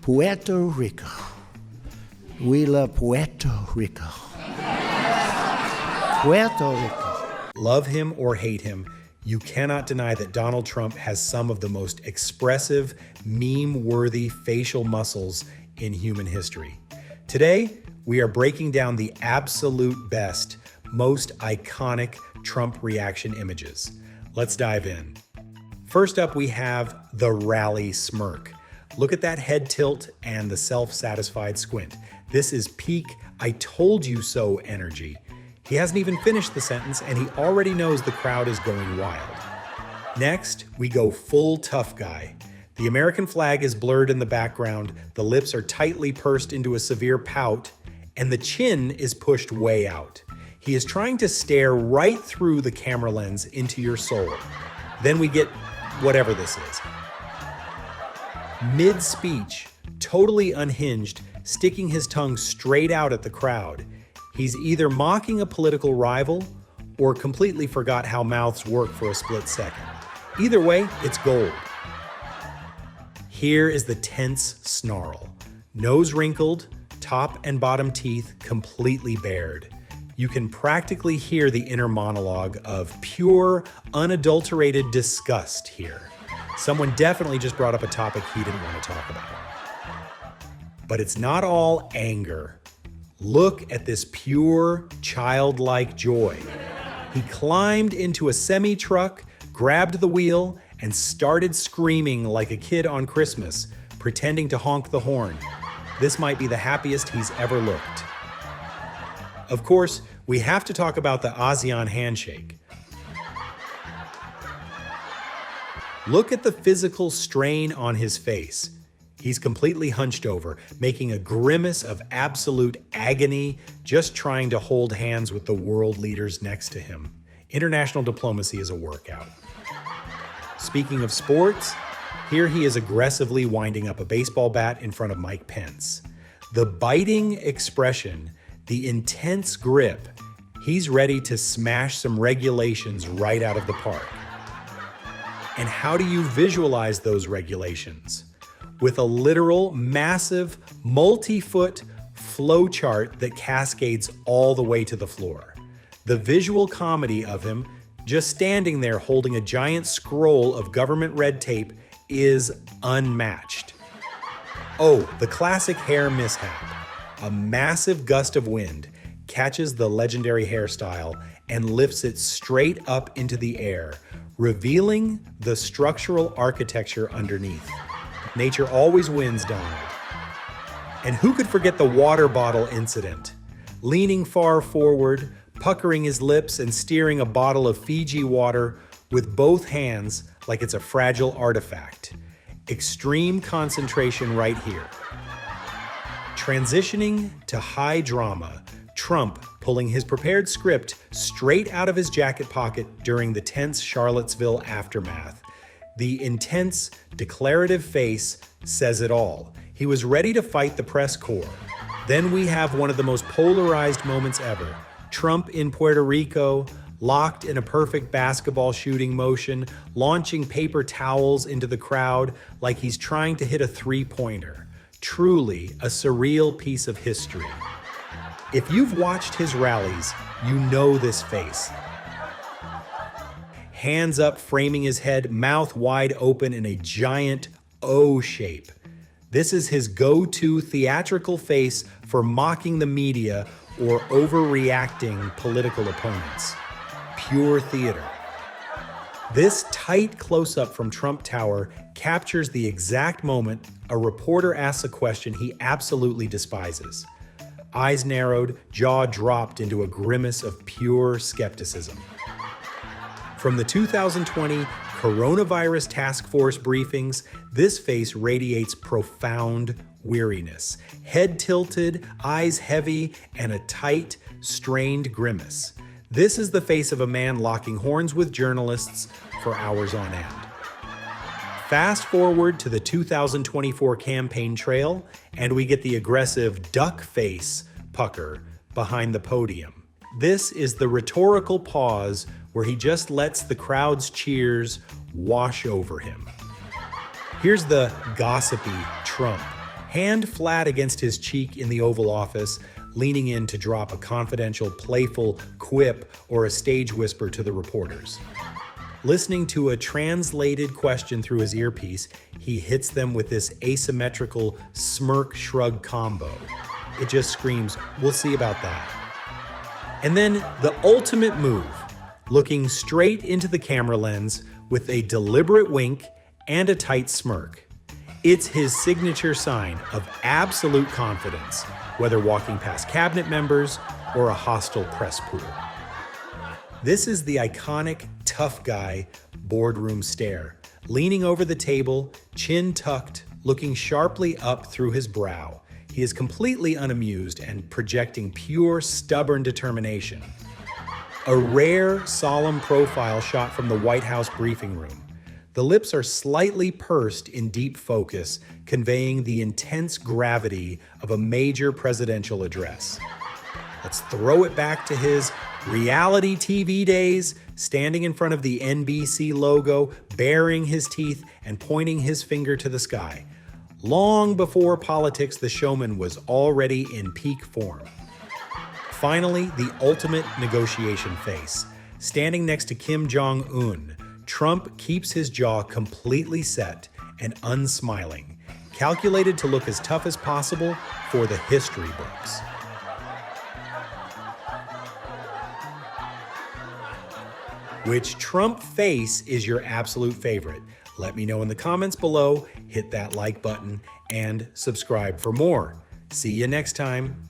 Puerto Rico. We love Puerto Rico. Puerto Rico. Love him or hate him, you cannot deny that Donald Trump has some of the most expressive, meme-worthy facial muscles in human history. Today, we are breaking down the absolute best, most iconic Trump reaction images. Let's dive in. First up, we have the rally smirk. Look at that head tilt and the self-satisfied squint. This is peak "I told you so" energy. He hasn't even finished the sentence and he already knows the crowd is going wild. Next, we go full tough guy. The American flag is blurred in the background, the lips are tightly pursed into a severe pout, and the chin is pushed way out. He is trying to stare right through the camera lens into your soul. Then we get whatever this is. Mid-speech, totally unhinged, sticking his tongue straight out at the crowd. He's either mocking a political rival or completely forgot how mouths work for a split second. Either way, it's gold. Here is the tense snarl. Nose wrinkled, top and bottom teeth completely bared. You can practically hear the inner monologue of pure, unadulterated disgust here. Someone definitely just brought up a topic he didn't want to talk about. But it's not all anger. Look at this pure, childlike joy. He climbed into a semi-truck, grabbed the wheel, and started screaming like a kid on Christmas, pretending to honk the horn. This might be the happiest he's ever looked. Of course, we have to talk about the ASEAN handshake. Look at the physical strain on his face. He's completely hunched over, making a grimace of absolute agony, just trying to hold hands with the world leaders next to him. International diplomacy is a workout. Speaking of sports, here he is aggressively winding up a baseball bat in front of Mike Pence. The biting expression, the intense grip, he's ready to smash some regulations right out of the park. And how do you visualize those regulations? With a literal, massive, multi-foot flowchart that cascades all the way to the floor. The visual comedy of him just standing there holding a giant scroll of government red tape is unmatched. Oh, the classic hair mishap. A massive gust of wind catches the legendary hairstyle and lifts it straight up into the air, revealing the structural architecture underneath. Nature always wins, Donald. And who could forget the water bottle incident? Leaning far forward, puckering his lips and steering a bottle of Fiji water with both hands like it's a fragile artifact. Extreme concentration right here. Transitioning to high drama, Trump pulling his prepared script straight out of his jacket pocket during the tense Charlottesville aftermath. The intense, declarative face says it all. He was ready to fight the press corps. Then we have one of the most polarized moments ever. Trump in Puerto Rico, locked in a perfect basketball shooting motion, launching paper towels into the crowd like he's trying to hit a three-pointer. Truly a surreal piece of history. If you've watched his rallies, you know this face. Hands up, framing his head, mouth wide open in a giant O shape. This is his go-to theatrical face for mocking the media or overreacting political opponents. Pure theater. This tight close-up from Trump Tower captures the exact moment a reporter asks a question he absolutely despises. Eyes narrowed, jaw dropped into a grimace of pure skepticism. From the 2020 coronavirus task force briefings, this face radiates profound weariness. Head tilted, eyes heavy, and a tight, strained grimace. This is the face of a man locking horns with journalists for hours on end. Fast forward to the 2024 campaign trail, and we get the aggressive duck face pucker behind the podium. This is the rhetorical pause where he just lets the crowd's cheers wash over him. Here's the gossipy Trump, hand flat against his cheek in the Oval Office, leaning in to drop a confidential, playful quip or a stage whisper to the reporters. Listening to a translated question through his earpiece, he hits them with this asymmetrical smirk-shrug combo. It just screams, "We'll see about that." And then the ultimate move, looking straight into the camera lens with a deliberate wink and a tight smirk. It's his signature sign of absolute confidence, whether walking past cabinet members or a hostile press pool. This is the iconic tough guy boardroom stare, leaning over the table, chin tucked, looking sharply up through his brow. He is completely unamused and projecting pure, stubborn determination. A rare, solemn profile shot from the White House briefing room. The lips are slightly pursed in deep focus, conveying the intense gravity of a major presidential address. Let's throw it back to his reality TV days, standing in front of the NBC logo, baring his teeth and pointing his finger to the sky. Long before politics, the showman was already in peak form. Finally, the ultimate negotiation face. Standing next to Kim Jong-un, Trump keeps his jaw completely set and unsmiling, calculated to look as tough as possible for the history books. Which Trump face is your absolute favorite? Let me know in the comments below, hit that like button, and subscribe for more. See you next time.